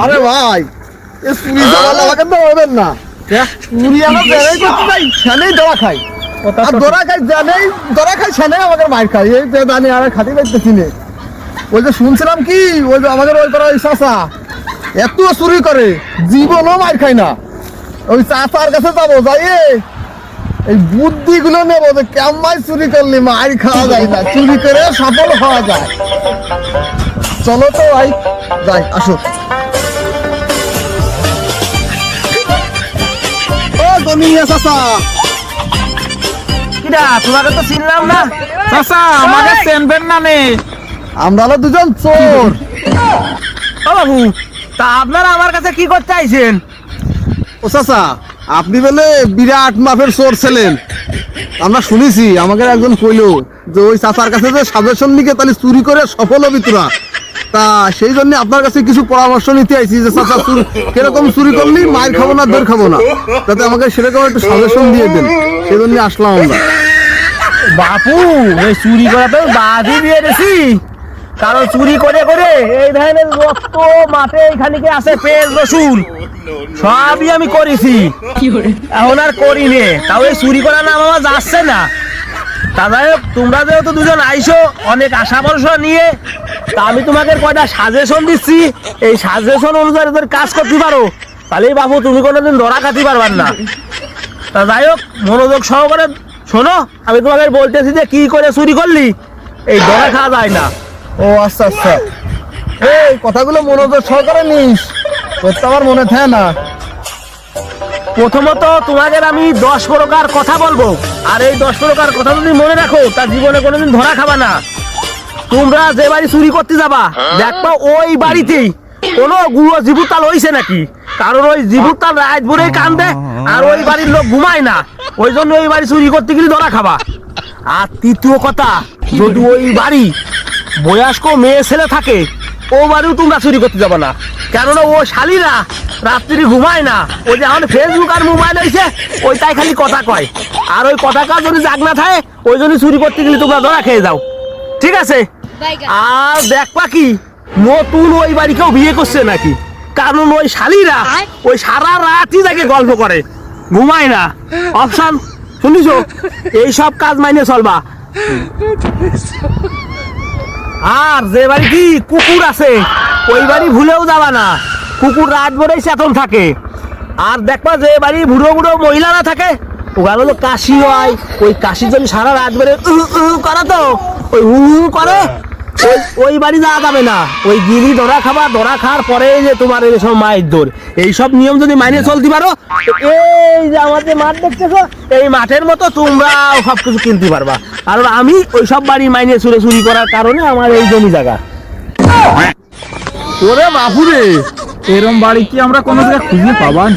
আরে ভাই এ চুরি যাওয়ার আমাকে তো হবেন না চুরি আমার বেড়াই করতে যাই সেনেই দরা খাই আর দরা খাই জানেই দরা খাই সেনেই আমাকে মার খাই এই জানি আর খাতি পাইতেছি না ওই যে শুনছিলাম কি ওই যে আমাদের ওই পাড়ার চাচা এত চুরি করে জীবনও মার খাই না ওই চাচার কাছে যাবো যাই এই বুদ্ধিগুলো নেবো যে কেমন চুরি করলি মার খাওয়া যায় না চুরি করে সফল হওয়া যায় চলো তো ভাই যাই আসো ও গনিয়া চাচা কিরা তোমাকে তো চিনলাম না চাচা আমাকে চেনবেন না নে আমরা হলো দুজন চোর ও বাবু তা আপনারা আমার কাছে কি করতে আইছেন ও চাচা আপনি বলে বিরাট মাপের চোর ছিলেন আমরা শুনেছি আমাকে একজন কইলো যে ওই চাচার কাছে যে সাজেশন নিকে তাহলে চুরি করে সফল হবি তোরা তা সেই জন্য আপনার কাছে কিছু পরামর্শ নিতে আইছি যে চাচা কিরকম চুরি করলি মার খাবো না দৌড় খাবো না যাতে আমাকে সেরকম একটু সাজেশন দিয়ে দেন সেই জন্য আসলাম আমরা বাপু এই চুরি করা তো বাদই দিয়ে দিছি কারণ চুরি করে করে এই ধরনের রক্ত মাঠে এইখানে আছে পেঁয়াজ রসুন সবই আমি করেছি এখন আর করি নে তাও এই চুরি করার নাম আমার যাচ্ছে না তাহলে তোমরা যেহেতু দুজন আইসো অনেক আশা ভরসা নিয়ে তা আমি তোমাকে কয়টা সাজেশন দিচ্ছি এই সাজেশন অনুযায়ী যদি কাজ করতে পারো তাহলেই বাবু তুমি কোনোদিন ধরা খাতে পারবার না তা যাই হোক মনোযোগ সহকারে শোনো আমি তোমাকে বলতেছি যে কি করে চুরি করলি এই ধরা খাওয়া যায় না ও আচ্ছা আচ্ছা এই কথাগুলো মনোযোগ সহকারে নিস তোর তো আমার মনে থাকে না প্রথমত তোমাদের আমি 10 প্রকার কথা বলবো আর এই 10 প্রকার কথা যদি মনে রাখো তার জীবনে কোনোদিন ধরা খাবা না তোমরা যে বাড়ি চুরি করতে যাবা দেখবা ওই বাড়িতেই কোনো গুঁড়ো জীবুতাল হইছে নাকি কারণ ওই জীবুতাল রাত ভরে কান্দে আর ওই বাড়ির লোক ঘুমায় না ওই জন্য ওই বাড়ি চুরি করতে গেলে ধরা খাবা আর তৃতীয় কথা যদি ওই বাড়ি বয়স্ক মেয়ে ছেলে থাকে ও বাড়িও তোমরা চুরি করতে যাবে না কেননা ও শালীরা রাত্রি ঘুমায় না ওই যে এখন ফেসবুক আর মোবাইল হয়েছে ওইটাই খালি কথা কয় আর ওই কথাটা যদি জাগ না থাকে ওই জন্য চুরি করতে গেলে তোমরা ধরা খেয়ে যাও ঠিক আছে আর দেখবা কি নতুন ওই বাড়ি কেউ বিয়ে করছে নাকি কারণ ওই শালীরা ওই সারা রাতই তাকে গল্প করে ঘুমায় না অপশন শুনিস এইসব কাজ মাইনে চলবা আর যে বাড়ি কি কুকুর আছে ওই বাড়ি ভুলেও যাবা না কুকুর রাত ভরেই চেতন থাকে আর দেখবা যে বাড়ি বুড়ো বুড়ো মহিলারা থাকে ওখানে তো কাশি হয় ওই কাশির জন্য সারা রাত ভরে করে তো ওই করে ওই বাড়ি যাওয়া যাবে না ওই গিরি ধরা খাবা ধরা খাওয়ার পরে যে তোমার এই সব মায়ের দৌড় এইসব নিয়ম যদি মাইনে চলতে পারো এই যে আমাদের মাঠ দেখতেছো এই মাঠের মতো তোমরাও সবকিছু কিনতে পারবা আর আমি ওই সব বাড়ি মাইনে চুরে চুরি করার কারণে আমার এই জমি জায়গা ওরে বাপুরে এরম বাড়ি কি আমরা কোনো জায়গায় খুঁজে পাবান?